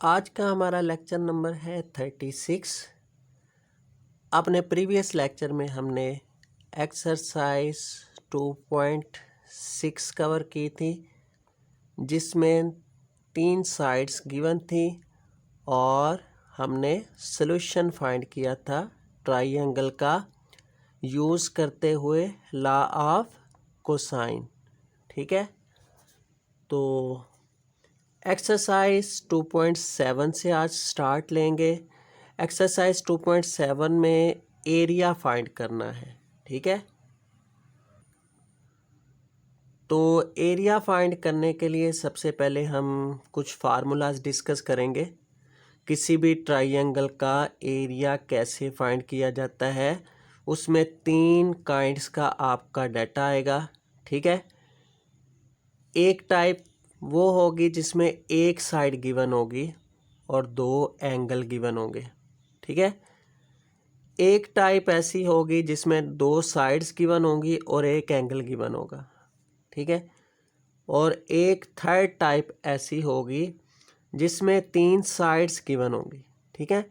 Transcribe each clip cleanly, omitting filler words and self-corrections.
आज का हमारा लेक्चर नंबर है 36। अपने प्रीवियस लेक्चर में हमने एक्सरसाइज 2.6 कवर की थी, जिसमें 3 साइड्स गिवन थी और हमने सॉल्यूशन फाइंड किया था ट्राइंगल का यूज़ करते हुए लॉ ऑफ कोसाइन। ठीक है, तो एक्सरसाइज 2.7 से आज स्टार्ट लेंगे। एक्सरसाइज 2.7 में एरिया फाइंड करना है। ठीक है, तो एरिया फाइंड करने के लिए सबसे पहले हम कुछ फार्मूलाज डिस्कस करेंगे। किसी भी ट्राइंगल का एरिया कैसे फाइंड किया जाता है, उसमें 3 काइंड्स का आपका डाटा आएगा। ठीक है, एक टाइप वो होगी जिसमें एक साइड गिवन होगी और 2 एंगल गिवन होंगे। ठीक है, एक टाइप ऐसी होगी जिसमें 2 साइड्स गिवन होंगी और एक एंगल गिवन होगा। ठीक है, और एक थर्ड टाइप ऐसी होगी जिसमें 3 साइड्स गिवन होंगी। ठीक है,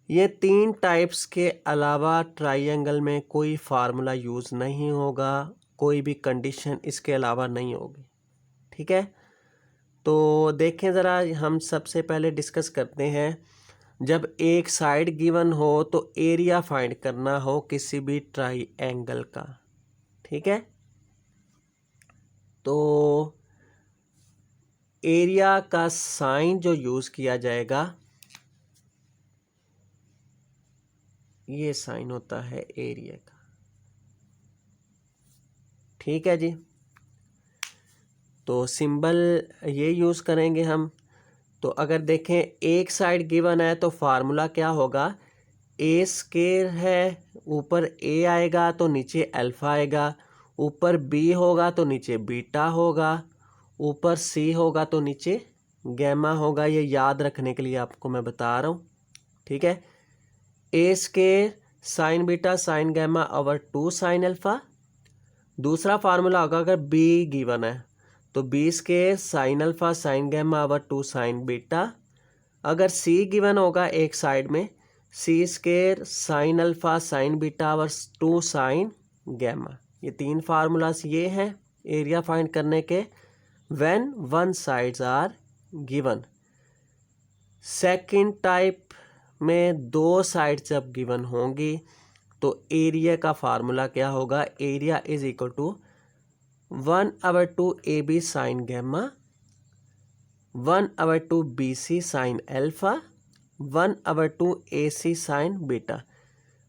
ये 3 टाइप्स के अलावा ट्राइंगल में कोई फार्मूला यूज़ नहीं होगा, कोई भी कंडीशन इसके अलावा नहीं होगी। ठीक है, तो देखें ज़रा, हम सबसे पहले डिस्कस करते हैं। जब एक साइड गिवन हो तो एरिया फाइंड करना हो किसी भी ट्राइंगल का। ठीक है, तो एरिया का साइन जो यूज़ किया जाएगा, ये साइन होता है एरिया का। ठीक है जी, तो सिंबल ये यूज़ करेंगे हम। तो अगर देखें एक साइड गिवन है तो फार्मूला क्या होगा, ए स्केयर है, ऊपर ए आएगा तो नीचे अल्फा आएगा, ऊपर बी होगा तो नीचे बीटा होगा, ऊपर सी होगा तो नीचे गैमा होगा। ये याद रखने के लिए आपको मैं बता रहा हूँ। ठीक है, a square sine beta sine gamma over 2 sine alpha. दूसरा फार्मूला होगा अगर बी गिवन है तो b square sine alpha sine gamma over 2 sine beta. अगर सी गिवन होगा एक साइड में, c square sine alpha sine beta over 2 sine gamma. ये 3 फार्मूलास ये हैं एरिया फाइंड करने के when 1 sides are given. Second type में 2 साइड्स जब गिवन होंगी तो एरिया का फार्मूला क्या होगा, area is equal to 1/2 AB sine gamma, 1/2 BC sine alpha, 1/2 AC sine beta.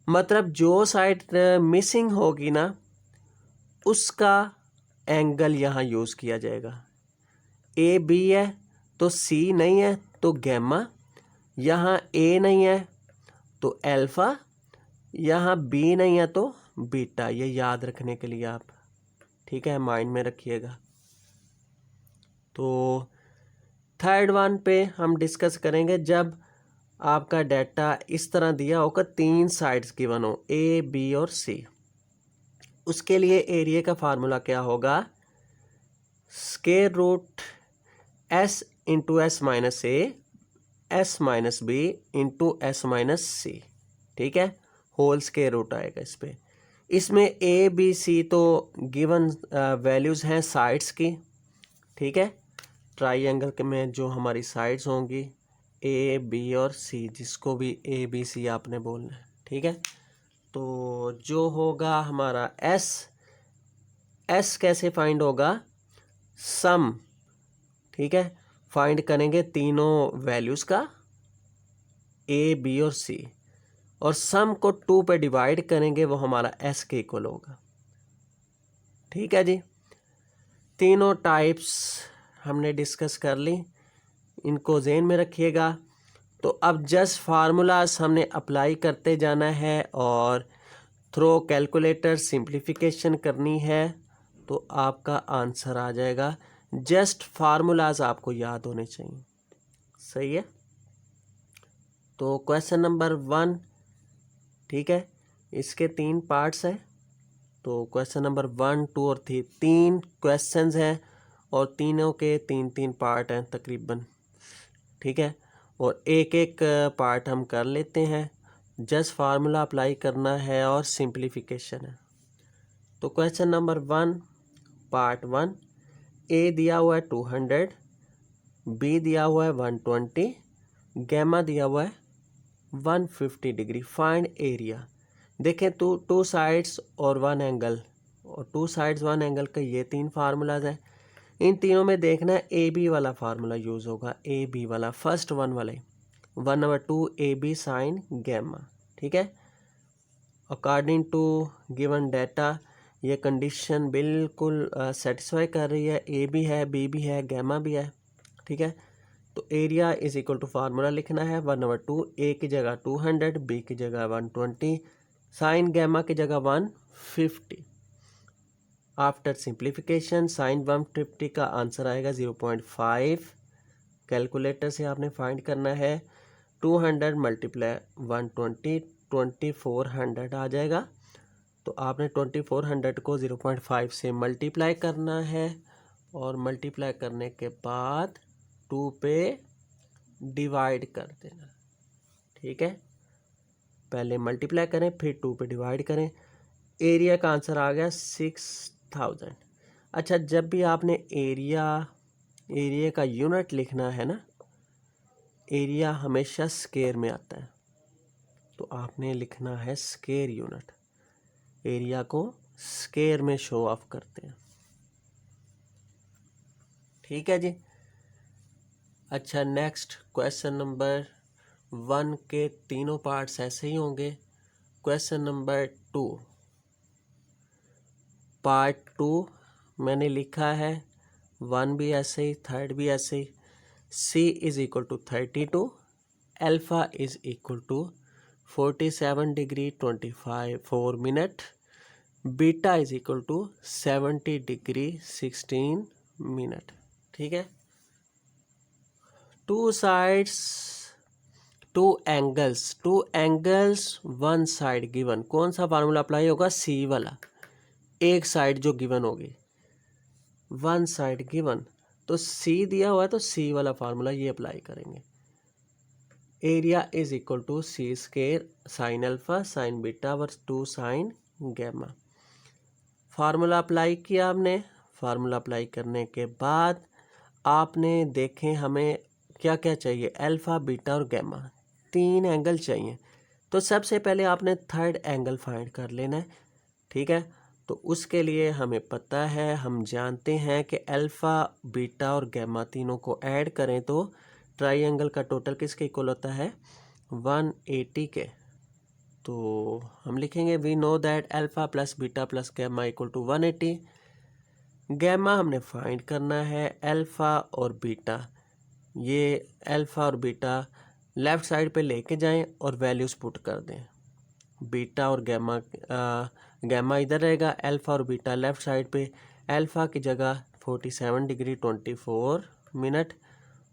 मतलब जो साइड मिसिंग होगी ना, उसका एंगल यहाँ यूज़ किया जाएगा। ए बी है तो सी नहीं है तो गैमा, यहाँ ए नहीं है तो अल्फा, यहाँ बी नहीं है तो बीटा। ये याद रखने के लिए आप, ठीक है, माइंड में रखिएगा। तो थर्ड वन पे हम डिस्कस करेंगे जब आपका डाटा इस तरह दिया होगा, 3 साइड्स गिवन हो ए बी और सी। उसके लिए एरिया का फार्मूला क्या होगा, square root s into s minus a s minus b into s minus c. ठीक है, होल स्क्वायर रूट आएगा इस पे। इसमें ए बी सी तो गिवन वैल्यूज़ हैं साइड्स की। ठीक है, ट्राइंगल के में जो हमारी साइड्स होंगी ए बी और सी, जिसको भी ए बी सी आपने बोलना है। ठीक है, तो जो होगा हमारा एस, एस कैसे फाइंड होगा, सम। ठीक है, फाइंड करेंगे तीनों वैल्यूज़ का ए बी और सी, और सम को 2 पे डिवाइड करेंगे, वो हमारा एस के इक्वल होगा। ठीक है जी, तीनों टाइप्स हमने डिस्कस कर ली, इनको ज़हन में रखिएगा। तो अब जस्ट फार्मूलाज हमने अप्लाई करते जाना है और थ्रो कैलकुलेटर सिंप्लीफिकेशन करनी है तो आपका आंसर आ जाएगा। जस्ट फार्मूलाज आपको याद होने चाहिए। सही है, तो क्वेश्चन नंबर 1, ठीक है, इसके 3 पार्ट्स हैं। तो क्वेश्चन नंबर 1, 2 और 3, 3 क्वेश्चंस हैं और तीनों के 3-3 पार्ट हैं तकरीबन। ठीक है, और एक एक पार्ट हम कर लेते हैं। जस्ट फार्मूला अप्लाई करना है और सिंप्लीफिकेशन है। तो क्वेश्चन नंबर 1 पार्ट 1, ए दिया हुआ है 200, बी दिया हुआ है 120, गैमा दिया हुआ है 150 डिग्री। Find area. देखें तो टू साइड्स और वन एंगल, और टू साइड्स वन एंगल का ये 3 फार्मूलाज हैं। इन तीनों में देखना है ए बी वाला फार्मूला यूज़ होगा, ए बी वाला, फर्स्ट वन वाले 1/2 ए बी साइन गैमा। ठीक है, अकॉर्डिंग टू गिवन डाटा ये कंडीशन बिल्कुल सेटिस्फाई कर रही है। ए भी है, बी भी है, गैमा भी है। ठीक है, तो area is equal to formula लिखना है 1/2, ए की जगह 200, बी की जगह 120, साइन गैमा की जगह 150। आफ्टर सिंप्लीफिकेशन साइन 150 का आंसर आएगा 0.5। कैलकुलेटर से आपने फाइंड करना है। 200 मल्टीप्लाई 120, 2400 आ जाएगा। तो आपने 2400 को 0.5 से मल्टीप्लाई करना है, और मल्टीप्लाई करने के बाद 2 पे डिवाइड कर देना। ठीक है, पहले मल्टीप्लाई करें फिर 2 पे डिवाइड करें। एरिया का आंसर आ गया 6000। अच्छा, जब भी आपने एरिया का यूनिट लिखना है ना, एरिया हमेशा स्क्वायर में आता है, तो आपने लिखना है स्क्वायर यूनिट। एरिया को स्क्वायर में शो ऑफ करते हैं। ठीक है जी। अच्छा, नेक्स्ट क्वेश्चन नंबर 1 के तीनों पार्ट्स ऐसे ही होंगे। क्वेश्चन नंबर 2 पार्ट 2 मैंने लिखा है, 1 भी ऐसे ही, 3rd भी ऐसे ही। C is equal to 32, alpha is equal to 47 degree 4 minute, beta is equal to 70 degree 16 minute. ठीक है, two sides two angles one side given. कौन सा फार्मूला अप्लाई होगा? सी वाला, एक साइड जो गिवन होगी, वन साइड गिवन, तो सी दिया हुआ है तो सी वाला फार्मूला ये अप्लाई करेंगे। Area is equal to C square sine alpha sine beta वर्स 2 साइन गैमा। फार्मूला अप्लाई किया आपने। फार्मूला अप्लाई करने के बाद आपने देखें हमें क्या क्या चाहिए, अल्फा बीटा और गैमा, 3 एंगल चाहिए। तो सबसे पहले आपने 3rd एंगल फाइंड कर लेना है। ठीक है, तो उसके लिए हमें पता है, हम जानते हैं कि अल्फ़ा बीटा और गैमा तीनों को ऐड करें तो ट्राइंगल का टोटल किसके इक्वल होता है? 180 के। तो हम लिखेंगे we know that alpha plus beta plus gamma equal to 180। Gamma हमने फाइंड करना है, अल्फ़ा और बीटा, ये अल्फ़ा और बीटा लेफ़्ट साइड पे लेके जाएं और वैल्यूज़ पुट कर दें। बीटा और गैमा इधर रहेगा, अल्फ़ा और बीटा लेफ़्ट साइड पे। अल्फ़ा की जगह 47 डिग्री 24 मिनट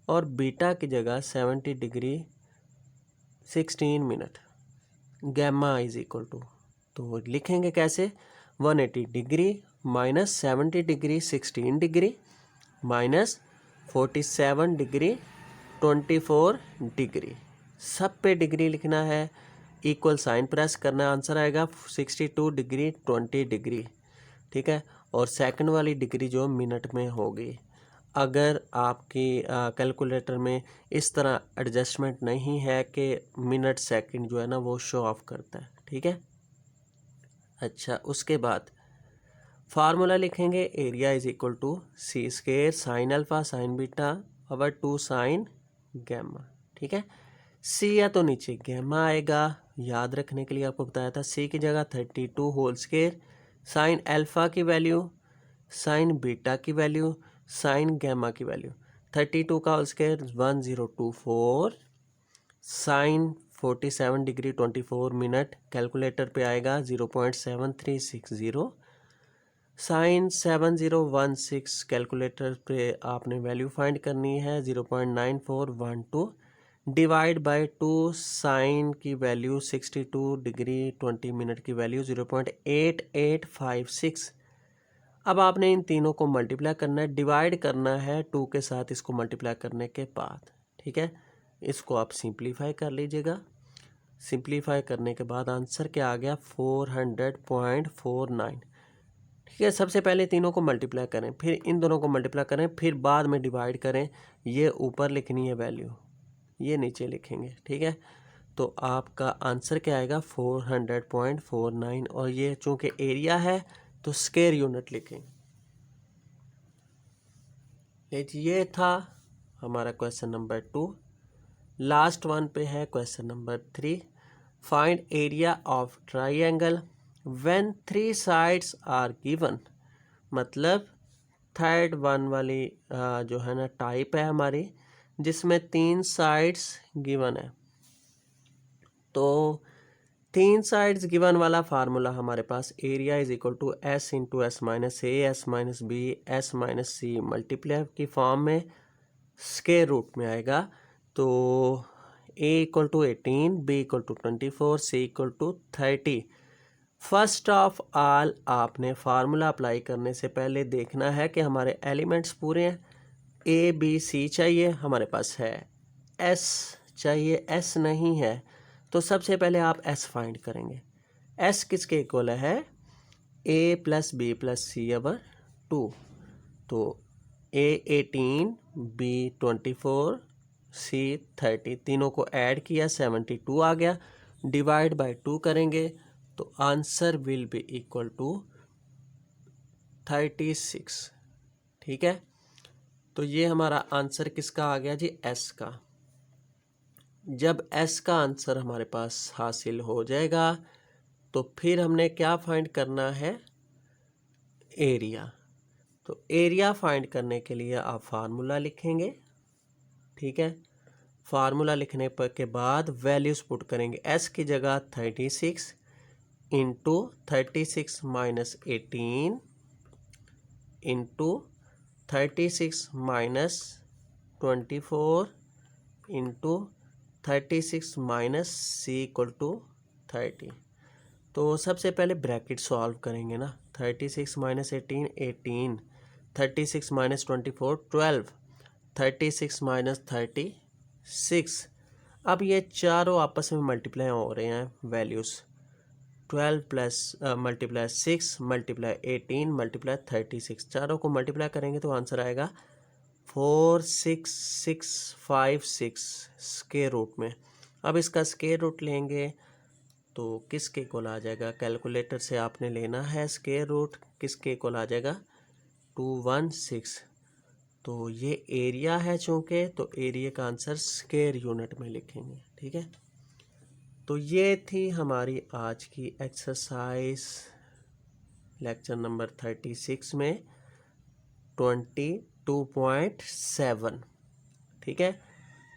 और बीटा की जगह 70 degree 16 minute. Gamma is equal to, तो लिखेंगे कैसे? 180 degree minus 70 degree 16 degree minus 47 degree 24 degree. सब पे डिग्री लिखना है, इक्वल साइन प्रेस करना, आंसर आएगा 62 डिग्री 20 डिग्री। ठीक है, और सेकंड वाली डिग्री जो मिनट में होगी। अगर आपकी कैलकुलेटर में इस तरह एडजस्टमेंट नहीं है कि मिनट सेकंड जो है ना वो शो ऑफ करता है। ठीक है, अच्छा, उसके बाद फार्मूला लिखेंगे, area is equal to C square sine alpha sine beta over 2 sine gamma. ठीक है, सी या तो नीचे गैमा आएगा, याद रखने के लिए आपको बताया था। सी की जगह 32 होल स्क्वायर साइन अल्फा की वैल्यू साइन बीटा की वैल्यू साइन गैमा की वैल्यू। 32 का whole square 1024 sine 47 degree 24 minute, calculator पे आएगा 0.7360। साइन 7016 कैलकुलेटर पे आपने वैल्यू फाइंड करनी है 0.9412 डिवाइड बाय 2 साइन की वैल्यू 62 डिग्री 20 मिनट की वैल्यू 0.8856। अब आपने इन तीनों को मल्टीप्लाई करना है, डिवाइड करना है 2 के साथ इसको मल्टीप्लाई करने के बाद। ठीक है, इसको आप सिंप्लीफाई कर लीजिएगा। सिंप्लीफाई करने के बाद आंसर क्या आ गया 400.49। ठीक है, सबसे पहले तीनों को मल्टीप्लाई करें, फिर इन दोनों को मल्टीप्लाई करें, फिर बाद में डिवाइड करें। ये ऊपर लिखनी है वैल्यू, ये नीचे लिखेंगे। ठीक है, तो आपका आंसर क्या आएगा 400.49। और ये चूँकि एरिया है तो स्क्वायर यूनिट लिखेंगे। ये था हमारा क्वेश्चन नंबर 2। लास्ट वन पे है question number 3। Find area of triangle when 3 sides are given. मतलब थर्ड वन वाली जो है ना टाइप है हमारी, जिसमें 3 साइड्स गिवन है। तो 3 साइड्स गिवन वाला फार्मूला हमारे पास area is equal to s into s minus a s minus b s minus c multiply की फॉर्म में स्क्वायर रूट में आएगा। तो a equal to 18, b equal to 24, c equal to 30। First of all आपने formula apply करने से पहले देखना है कि हमारे एलिमेंट्स पूरे हैं। a b c चाहिए, हमारे पास है। s चाहिए, s नहीं है। तो सबसे पहले आप s फाइंड करेंगे। s किसके इक्वल है? a plus B plus C over 2। तो a 18, b 24, c 30, तीनों को ऐड किया 72 आ गया। डिवाइड बाय 2 करेंगे तो answer will be equal to 36। ठीक है, तो ये हमारा आंसर किसका आ गया जी? s का। जब s का आंसर हमारे पास हासिल हो जाएगा तो फिर हमने क्या फाइंड करना है? एरिया। तो एरिया फाइंड करने के लिए आप फार्मूला लिखेंगे। ठीक है, फार्मूला लिखने पर के बाद वैल्यूज़ पुट करेंगे। s की जगह 36 into 36 minus 18 into 36 minus 24 into 36 minus C equal to 30। तो सबसे पहले ब्रैकेट सॉल्व करेंगे ना। 36 माइनस 18 18, 36 माइनस 24 12, 36 माइनस 36। अब ये चारों आपस में मल्टीप्लाई हो रहे हैं values. 12 plus multiply 6 multiply 18 multiply 36, चारों को मल्टीप्लाई करेंगे तो आंसर आएगा 46656 स्क्वायर रूट में। अब इसका स्क्वायर रूट लेंगे तो किसके इक्वल आ जाएगा? कैलकुलेटर से आपने लेना है स्क्वायर रूट, किसके इक्वल आ जाएगा? 216। तो ये एरिया है चूँकि, तो एरिया का आंसर स्क्वायर यूनिट में लिखेंगे। ठीक है, तो ये थी हमारी आज की एक्सरसाइज लेक्चर नंबर 36 में 22.7। ठीक है,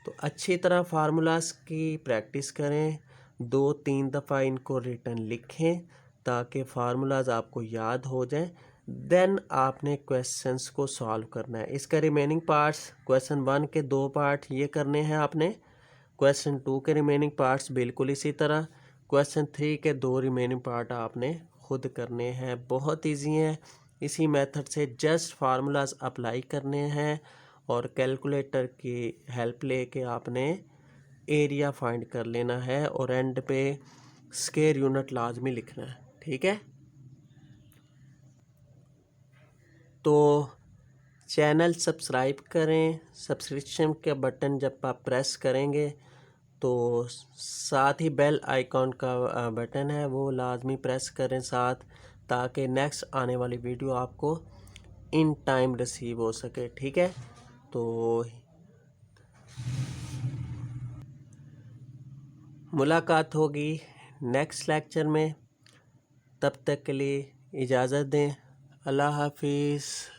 तो अच्छी तरह फार्मूलाज की प्रैक्टिस करें, 2-3 दफ़ा इनको रिटर्न लिखें ताकि फार्मूलाज आपको याद हो जाएं। देन आपने क्वेश्चंस को सॉल्व करना है। इसका रिमेनिंग पार्ट्स, क्वेश्चन 1 के 2 पार्ट ये करने हैं आपने, क्वेश्चन 2 के रिमेनिंग पार्ट्स बिल्कुल इसी तरह, क्वेश्चन 3 के 2 रिमेनिंग पार्ट आपने खुद करने हैं। बहुत इजी है, इसी मेथड से जस्ट फार्मूलाज अप्लाई करने हैं और कैलकुलेटर की हेल्प लेके आपने एरिया फाइंड कर लेना है और एंड पे स्क्वायर यूनिट लाजमी लिखना है। ठीक है, तो चैनल सब्सक्राइब करें। सब्सक्रिप्शन का बटन जब आप प्रेस करेंगे तो साथ ही बेल आइकॉन का बटन है वो लाजमी प्रेस करें साथ, ताकि नेक्स्ट आने वाली वीडियो आपको इन टाइम रिसीव हो सके। ठीक है, तो मुलाकात होगी नेक्स्ट लेक्चर में, तब तक के लिए इजाज़त दें। अल्लाह हाफिज़।